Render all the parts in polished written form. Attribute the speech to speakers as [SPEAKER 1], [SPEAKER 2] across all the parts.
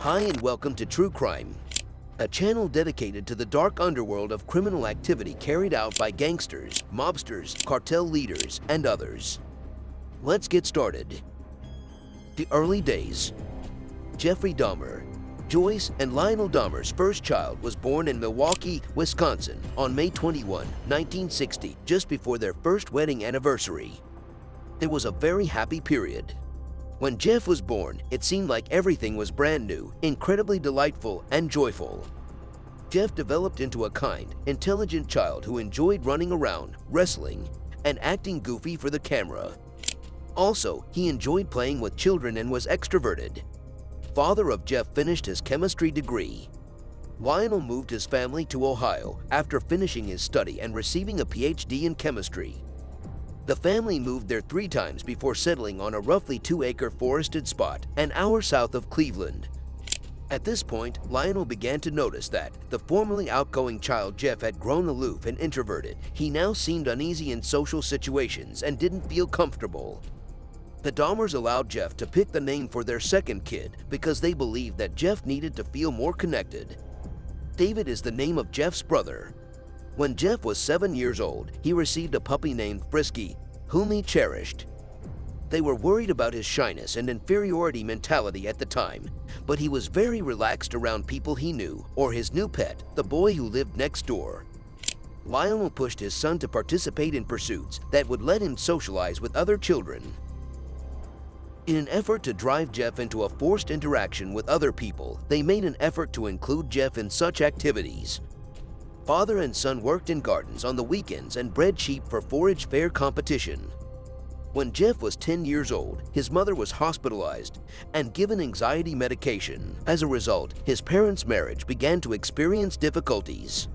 [SPEAKER 1] Hi and welcome to True Crime, a channel dedicated to the dark underworld of criminal activity carried out by gangsters, mobsters, cartel leaders, and others. Let's get started. The early days. Jeffrey Dahmer. Joyce and Lionel Dahmer's first child was born in Milwaukee, Wisconsin on May 21, 1960, just before their first wedding anniversary. There was a very happy period. When Jeff was born, it seemed like everything was brand new, incredibly delightful, and joyful. Jeff developed into a kind, intelligent child who enjoyed running around, wrestling, and acting goofy for the camera. Also, he enjoyed playing with children and was extroverted. Father of Jeff finished his chemistry degree. Lionel moved his family to Ohio after finishing his study and receiving a PhD in chemistry. The family moved there 3 times before settling on a roughly 2-acre forested spot an hour south of Cleveland. At this point, Lionel began to notice that the formerly outgoing child Jeff had grown aloof and introverted. He now seemed uneasy in social situations and didn't feel comfortable. The Dahmers allowed Jeff to pick the name for their second kid because they believed that Jeff needed to feel more connected. David is the name of Jeff's brother. When Jeff was 7 years old, he received a puppy named Frisky, whom he cherished. They were worried about his shyness and inferiority mentality at the time, but he was very relaxed around people he knew or his new pet, the boy who lived next door. Lionel pushed his son to participate in pursuits that would let him socialize with other children. In an effort to drive Jeff into a forced interaction with other people, they made an effort to include Jeff in such activities. Father and son worked in gardens on the weekends and bred sheep for forage fair competition. When Jeff was 10 years old, his mother was hospitalized and given anxiety medication. As a result, his parents' marriage began to experience difficulties.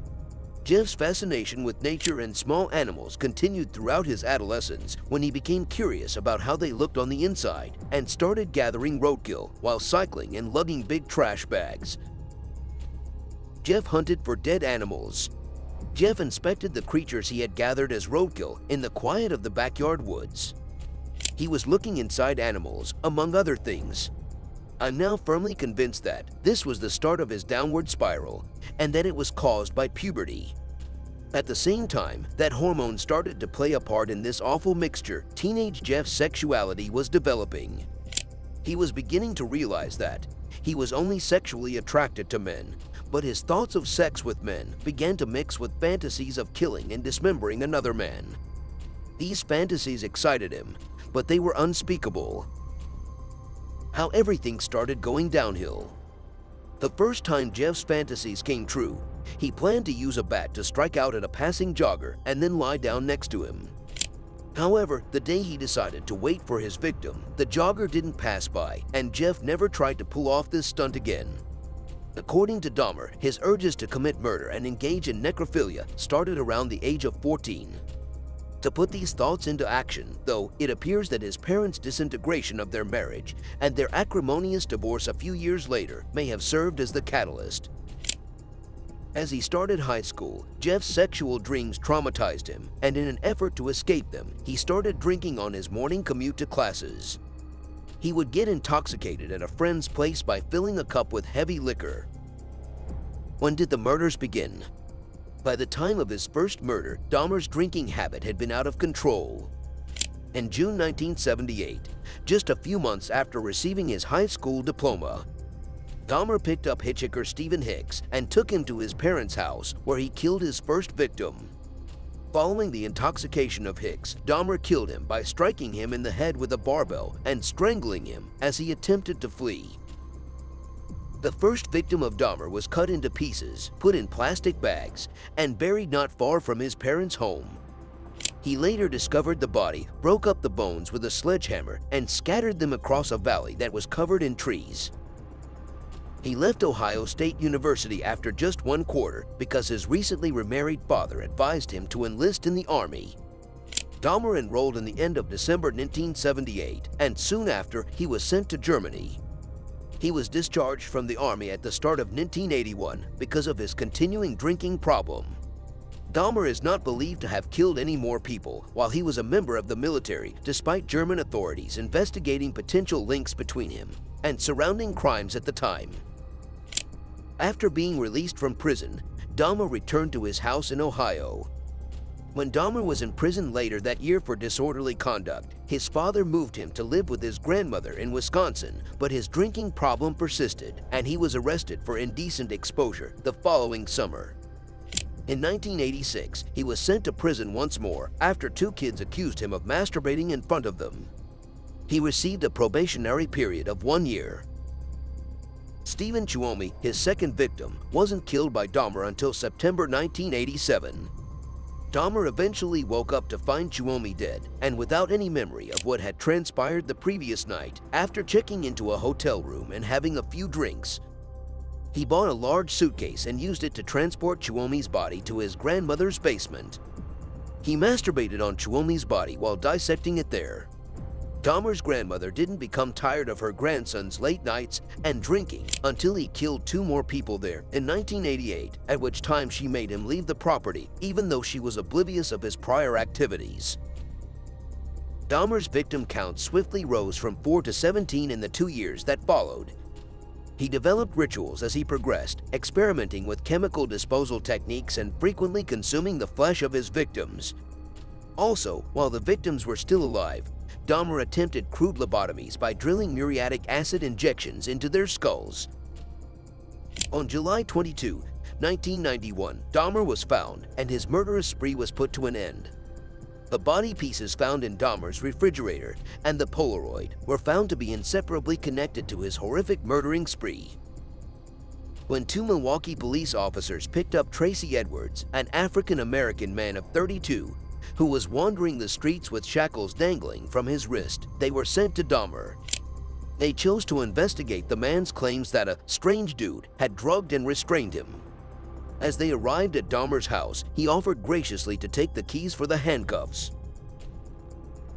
[SPEAKER 1] Jeff's fascination with nature and small animals continued throughout his adolescence when he became curious about how they looked on the inside and started gathering roadkill while cycling and lugging big trash bags. Jeff hunted for dead animals. Jeff inspected the creatures he had gathered as roadkill in the quiet of the backyard woods. He was looking inside animals, among other things. I'm now firmly convinced that this was the start of his downward spiral and that it was caused by puberty. At the same time that hormones started to play a part in this awful mixture, teenage Jeff's sexuality was developing. He was beginning to realize that he was only sexually attracted to men, but his thoughts of sex with men began to mix with fantasies of killing and dismembering another man. These fantasies excited him, but they were unspeakable. How everything started going downhill. The first time Jeff's fantasies came true, he planned to use a bat to strike out at a passing jogger and then lie down next to him. However, the day he decided to wait for his victim, the jogger didn't pass by, and Jeff never tried to pull off this stunt again. According to Dahmer, his urges to commit murder and engage in necrophilia started around the age of 14. To put these thoughts into action, though, it appears that his parents' disintegration of their marriage and their acrimonious divorce a few years later may have served as the catalyst. As he started high school, Jeff's sexual dreams traumatized him, and in an effort to escape them, he started drinking on his morning commute to classes. He would get intoxicated at a friend's place by filling a cup with heavy liquor. When did the murders begin? By the time of his first murder, Dahmer's drinking habit had been out of control. In June 1978, just a few months after receiving his high school diploma, Dahmer picked up hitchhiker Stephen Hicks and took him to his parents' house where he killed his first victim. Following the intoxication of Hicks, Dahmer killed him by striking him in the head with a barbell and strangling him as he attempted to flee. The first victim of Dahmer was cut into pieces, put in plastic bags, and buried not far from his parents' home. He later discovered the body, broke up the bones with a sledgehammer, and scattered them across a valley that was covered in trees. He left Ohio State University after just 1 quarter because his recently remarried father advised him to enlist in the Army. Dahmer enrolled in the end of December 1978, and soon after, he was sent to Germany. He was discharged from the Army at the start of 1981 because of his continuing drinking problem. Dahmer is not believed to have killed any more people while he was a member of the military, despite German authorities investigating potential links between him and surrounding crimes at the time. After being released from prison, Dahmer returned to his house in Ohio. When Dahmer was in prison later that year for disorderly conduct, his father moved him to live with his grandmother in Wisconsin, but his drinking problem persisted, and he was arrested for indecent exposure the following summer. In 1986, he was sent to prison once more after two kids accused him of masturbating in front of them. He received a probationary period of 1 year. Stephen Suomi, his second victim, wasn't killed by Dahmer until September 1987. Dahmer eventually woke up to find Suomi dead and without any memory of what had transpired the previous night. After checking into a hotel room and having a few drinks, he bought a large suitcase and used it to transport Suomi's body to his grandmother's basement. He masturbated on Suomi's body while dissecting it there. Dahmer's grandmother didn't become tired of her grandson's late nights and drinking until he killed two more people there in 1988, at which time she made him leave the property even though she was oblivious of his prior activities. Dahmer's victim count swiftly rose from 4 to 17 in the 2 years that followed. He developed rituals as he progressed, experimenting with chemical disposal techniques and frequently consuming the flesh of his victims. Also, while the victims were still alive, Dahmer attempted crude lobotomies by drilling muriatic acid injections into their skulls. On July 22, 1991, Dahmer was found and his murderous spree was put to an end. The body pieces found in Dahmer's refrigerator and the Polaroid were found to be inseparably connected to his horrific murdering spree. When two Milwaukee police officers picked up Tracy Edwards, an African-American man of 32, who was wandering the streets with shackles dangling from his wrist, they were sent to Dahmer. They chose to investigate the man's claims that a strange dude had drugged and restrained him. As they arrived at Dahmer's house, he offered graciously to take the keys for the handcuffs.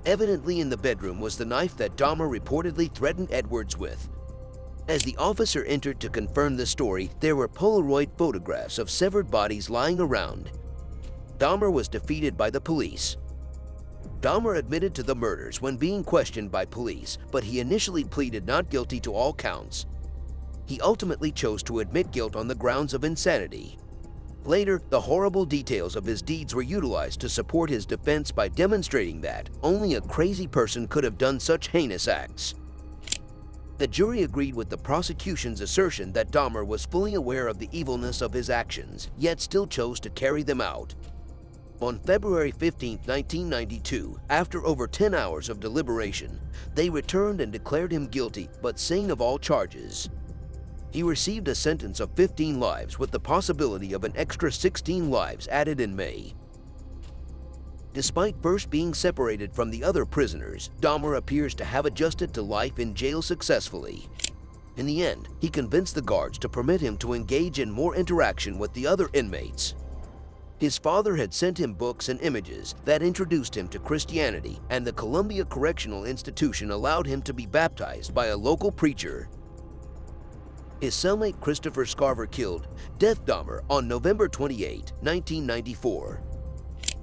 [SPEAKER 1] Evidently in the bedroom was the knife that Dahmer reportedly threatened Edwards with. As the officer entered to confirm the story, there were Polaroid photographs of severed bodies lying around. Dahmer was defeated by the police. Dahmer admitted to the murders when being questioned by police, but he initially pleaded not guilty to all counts. He ultimately chose to admit guilt on the grounds of insanity. Later, the horrible details of his deeds were utilized to support his defense by demonstrating that only a crazy person could have done such heinous acts. The jury agreed with the prosecution's assertion that Dahmer was fully aware of the evilness of his actions, yet still chose to carry them out. On February 15, 1992, after over 10 hours of deliberation, they returned and declared him guilty but sane of all charges. He received a sentence of 15 lives with the possibility of an extra 16 lives added in May. Despite first being separated from the other prisoners, Dahmer appears to have adjusted to life in jail successfully. In the end, he convinced the guards to permit him to engage in more interaction with the other inmates. His father had sent him books and images that introduced him to Christianity, and the Columbia Correctional Institution allowed him to be baptized by a local preacher. His cellmate Christopher Scarver killed Death Dahmer on November 28, 1994.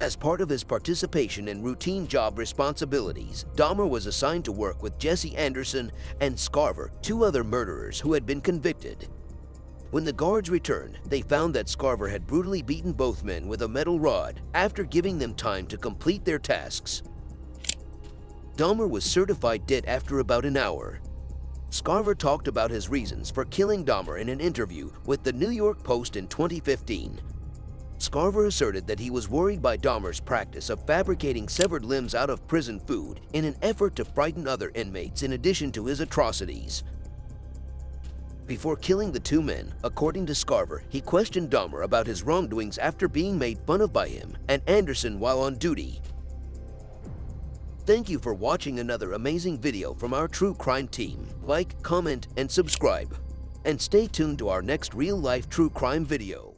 [SPEAKER 1] As part of his participation in routine job responsibilities, Dahmer was assigned to work with Jesse Anderson and Scarver, two other murderers who had been convicted. When the guards returned, they found that Scarver had brutally beaten both men with a metal rod after giving them time to complete their tasks. Dahmer was certified dead after about an hour. Scarver talked about his reasons for killing Dahmer in an interview with the New York Post in 2015. Scarver asserted that he was worried by Dahmer's practice of fabricating severed limbs out of prison food in an effort to frighten other inmates in addition to his atrocities. Before killing the two men, according to Scarver, he questioned Dahmer about his wrongdoings after being made fun of by him and Anderson while on duty. Thank you for watching another amazing video from our true crime team. Like, comment, and subscribe. And stay tuned to our next real-life true crime video.